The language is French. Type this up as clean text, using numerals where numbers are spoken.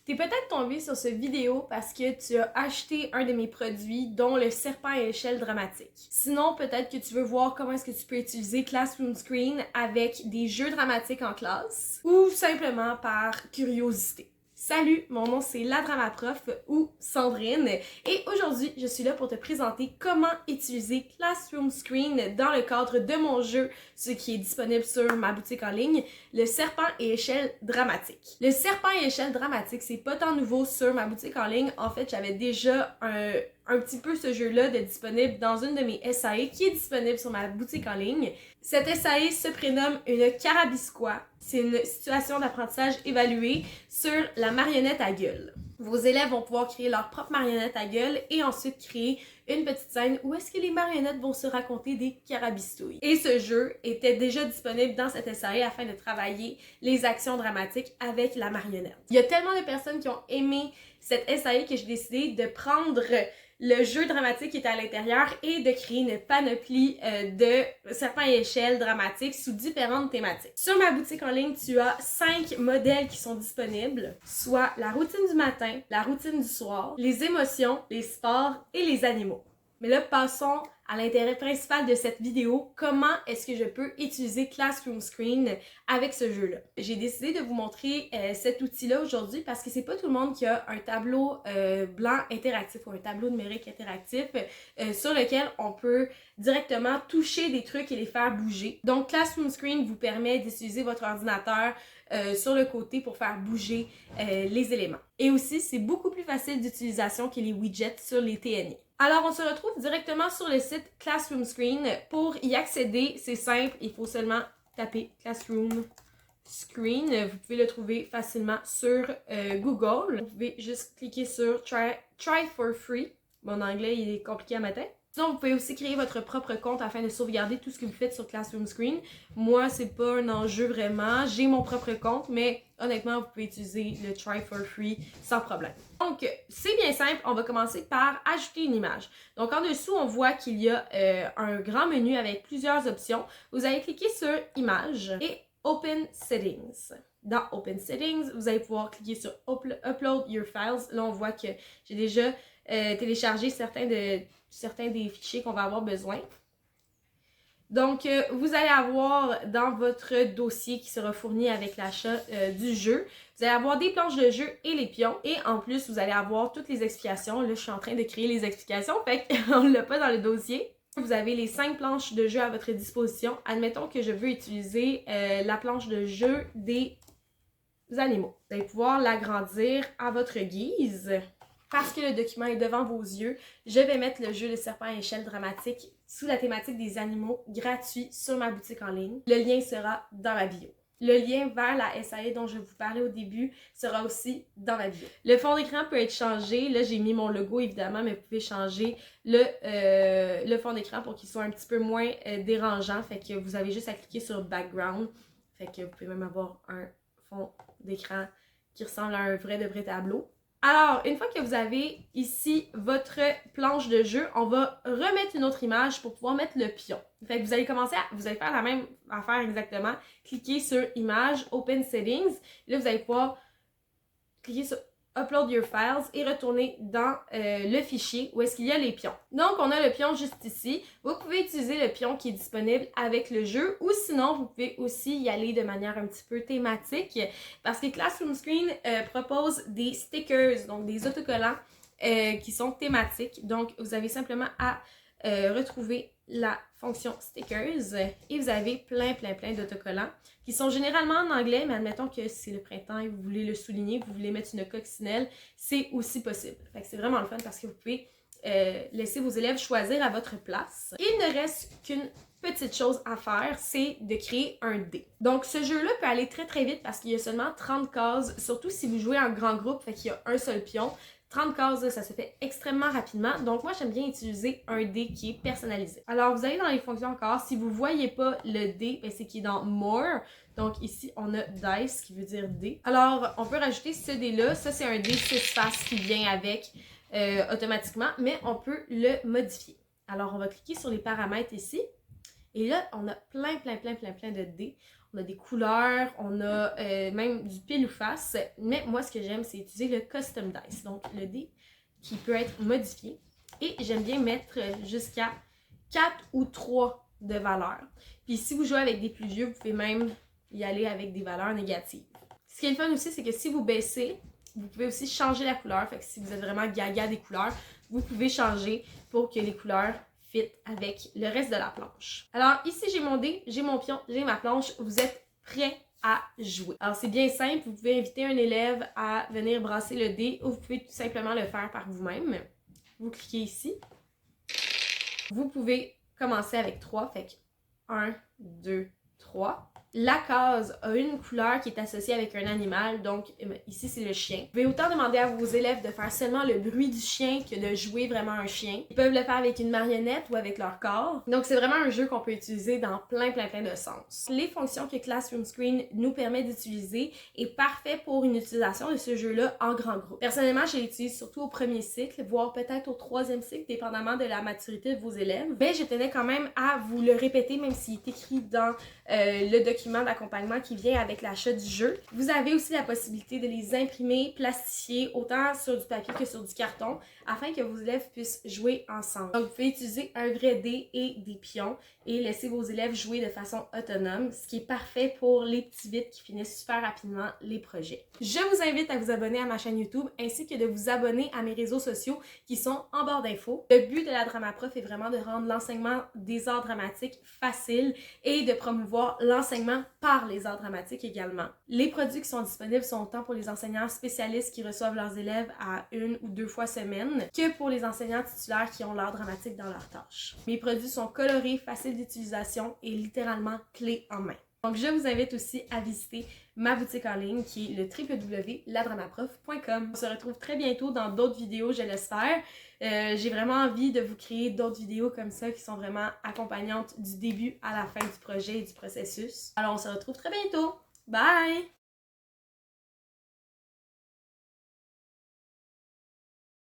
T'es peut-être tombé sur cette vidéo parce que tu as acheté un de mes produits, dont le serpent à échelle dramatique. Sinon, peut-être que tu veux voir comment est-ce que tu peux utiliser Classroom Screen avec des jeux dramatiques en classe ou simplement par curiosité. Salut, mon nom c'est La Drama Prof ou Sandrine et aujourd'hui je suis là pour te présenter comment utiliser Classroom Screen dans le cadre de mon jeu, ce qui est disponible sur ma boutique en ligne, le serpent et échelle dramatique. Le serpent et échelle dramatique, c'est pas tant nouveau sur ma boutique en ligne. En fait, j'avais déjà un petit peu ce jeu-là de disponible dans une de mes SAE qui est disponible sur ma boutique en ligne. Cette SAE se prénomme une carabiscois. C'est une situation d'apprentissage évaluée sur la marionnette à gueule. Vos élèves vont pouvoir créer leur propre marionnette à gueule et ensuite créer une petite scène où est-ce que les marionnettes vont se raconter des carabistouilles. Et ce jeu était déjà disponible dans cette SAE afin de travailler les actions dramatiques avec la marionnette. Il y a tellement de personnes qui ont aimé cette SAE que j'ai décidé de prendre le jeu dramatique qui était à l'intérieur et de créer une panoplie de serpents et échelles dramatiques sous différentes thématiques. Sur ma boutique en ligne, tu as 5 modèles qui sont disponibles, soit la routine du matin, la routine du soir, les émotions, les sports et les animaux. Mais là, passons à l'intérêt principal de cette vidéo, comment est-ce que je peux utiliser Classroom Screen avec ce jeu-là. J'ai décidé de vous montrer cet outil-là aujourd'hui parce que c'est pas tout le monde qui a un tableau blanc interactif ou un tableau numérique interactif sur lequel on peut directement toucher des trucs et les faire bouger. Donc Classroom Screen vous permet d'utiliser votre ordinateur sur le côté pour faire bouger les éléments. Et aussi, c'est beaucoup plus facile d'utilisation que les widgets sur les TNI. Alors, on se retrouve directement sur le site Classroom Screen. Pour y accéder, c'est simple, il faut seulement taper Classroom Screen. Vous pouvez le trouver facilement sur Google. Vous pouvez juste cliquer sur Try for free. Mon anglais, il est compliqué à matin. Sinon, vous pouvez aussi créer votre propre compte afin de sauvegarder tout ce que vous faites sur Classroom Screen. Moi, c'est pas un enjeu vraiment. J'ai mon propre compte, mais honnêtement, vous pouvez utiliser le Try for Free sans problème. Donc, c'est bien simple. On va commencer par ajouter une image. Donc, en dessous, on voit qu'il y a un grand menu avec plusieurs options. Vous allez cliquer sur Image et Open Settings. Dans Open Settings, vous allez pouvoir cliquer sur Upload Your Files. Là, on voit que j'ai déjà téléchargé certains des fichiers qu'on va avoir besoin. Donc, vous allez avoir dans votre dossier qui sera fourni avec l'achat du jeu, vous allez avoir des planches de jeu et les pions. Et en plus, vous allez avoir toutes les explications. Là, je suis en train de créer les explications, fait qu'on ne l'a pas dans le dossier. Vous avez les 5 planches de jeu à votre disposition. Admettons que je veux utiliser la planche de jeu des animaux. Vous allez pouvoir l'agrandir à votre guise. Parce que le document est devant vos yeux, je vais mettre le jeu de serpent à échelle dramatique sous la thématique des animaux gratuit sur ma boutique en ligne. Le lien sera dans ma bio. Le lien vers la SAE dont je vous parlais au début sera aussi dans ma bio. Le fond d'écran peut être changé. Là, j'ai mis mon logo évidemment, mais vous pouvez changer le fond d'écran pour qu'il soit un petit peu moins dérangeant. Fait que vous avez juste à cliquer sur Background. Fait que vous pouvez même avoir un fond d'écran qui ressemble à un vrai tableau. Alors, une fois que vous avez ici votre planche de jeu, on va remettre une autre image pour pouvoir mettre le pion. Fait que vous allez faire la même affaire exactement. Cliquez sur Image, Open Settings. Là, vous allez pouvoir cliquer sur Upload Your Files et retourner dans le fichier où est-ce qu'il y a les pions. Donc, on a le pion juste ici. Vous pouvez utiliser le pion qui est disponible avec le jeu ou sinon, vous pouvez aussi y aller de manière un petit peu thématique parce que Classroom Screen propose des stickers, donc des autocollants qui sont thématiques. Donc, vous avez simplement à retrouver la fonction stickers et vous avez plein d'autocollants qui sont généralement en anglais, mais admettons que c'est le printemps et vous voulez le souligner, vous voulez mettre une coccinelle, c'est aussi possible. Fait que c'est vraiment le fun parce que vous pouvez laisser vos élèves choisir à votre place. Il ne reste qu'une petite chose à faire, c'est de créer un dé. Donc ce jeu-là peut aller très vite parce qu'il y a seulement 30 cases, surtout si vous jouez en grand groupe, fait qu'il y a un seul pion. 30 cases, ça se fait extrêmement rapidement. Donc, moi, j'aime bien utiliser un dé qui est personnalisé. Alors, vous allez dans les fonctions encore. Si vous ne voyez pas le dé, c'est qui est dans More. Donc, ici, on a Dice, qui veut dire dé. Alors, on peut rajouter ce dé-là. Ça, c'est un dé 6 faces qui vient avec automatiquement, mais on peut le modifier. Alors, on va cliquer sur les paramètres ici. Et là, on a plein de dés. on a des couleurs, on a même du pile ou face. Mais moi, ce que j'aime, c'est utiliser le Custom Dice, donc le dé qui peut être modifié. Et j'aime bien mettre jusqu'à 4 ou 3 de valeurs. Puis si vous jouez avec des plus vieux, vous pouvez même y aller avec des valeurs négatives. Ce qui est le fun aussi, c'est que si vous baissez, vous pouvez aussi changer la couleur. Fait que si vous êtes vraiment gaga des couleurs, vous pouvez changer pour que les couleurs fit avec le reste de la planche. Alors ici, j'ai mon dé, j'ai mon pion, j'ai ma planche. Vous êtes prêts à jouer. Alors c'est bien simple, vous pouvez inviter un élève à venir brasser le dé ou vous pouvez tout simplement le faire par vous-même. Vous cliquez ici. Vous pouvez commencer avec 3, fait que 1, 2, 3. La case a une couleur qui est associée avec un animal, donc ici c'est le chien. Vous pouvez autant demander à vos élèves de faire seulement le bruit du chien que de jouer vraiment un chien. Ils peuvent le faire avec une marionnette ou avec leur corps. Donc c'est vraiment un jeu qu'on peut utiliser dans plein de sens. Les fonctions que Classroom Screen nous permet d'utiliser est parfait pour une utilisation de ce jeu-là en grand groupe. Personnellement, je l'utilise surtout au premier cycle, voire peut-être au troisième cycle, dépendamment de la maturité de vos élèves. Mais je tenais quand même à vous le répéter, même s'il est écrit dans le document d'accompagnement qui vient avec l'achat du jeu. Vous avez aussi la possibilité de les imprimer, plastifier, autant sur du papier que sur du carton, afin que vos élèves puissent jouer ensemble. Donc, vous pouvez utiliser un vrai dé et des pions et laisser vos élèves jouer de façon autonome, ce qui est parfait pour les petits vites qui finissent super rapidement les projets. Je vous invite à vous abonner à ma chaîne YouTube ainsi que de vous abonner à mes réseaux sociaux qui sont en barre d'infos. Le but de la Dramaprof est vraiment de rendre l'enseignement des arts dramatiques facile et de promouvoir l'enseignement par les arts dramatiques également. Les produits qui sont disponibles sont autant pour les enseignants spécialistes qui reçoivent leurs élèves à 1 ou 2 fois semaine que pour les enseignants titulaires qui ont l'art dramatique dans leurs tâches. Mes produits sont colorés, faciles d'utilisation et littéralement clés en main. Donc, je vous invite aussi à visiter ma boutique en ligne qui est le www.ladramaprof.com. On se retrouve très bientôt dans d'autres vidéos, je l'espère. J'ai vraiment envie de vous créer d'autres vidéos comme ça qui sont vraiment accompagnantes du début à la fin du projet et du processus. Alors, on se retrouve très bientôt. Bye!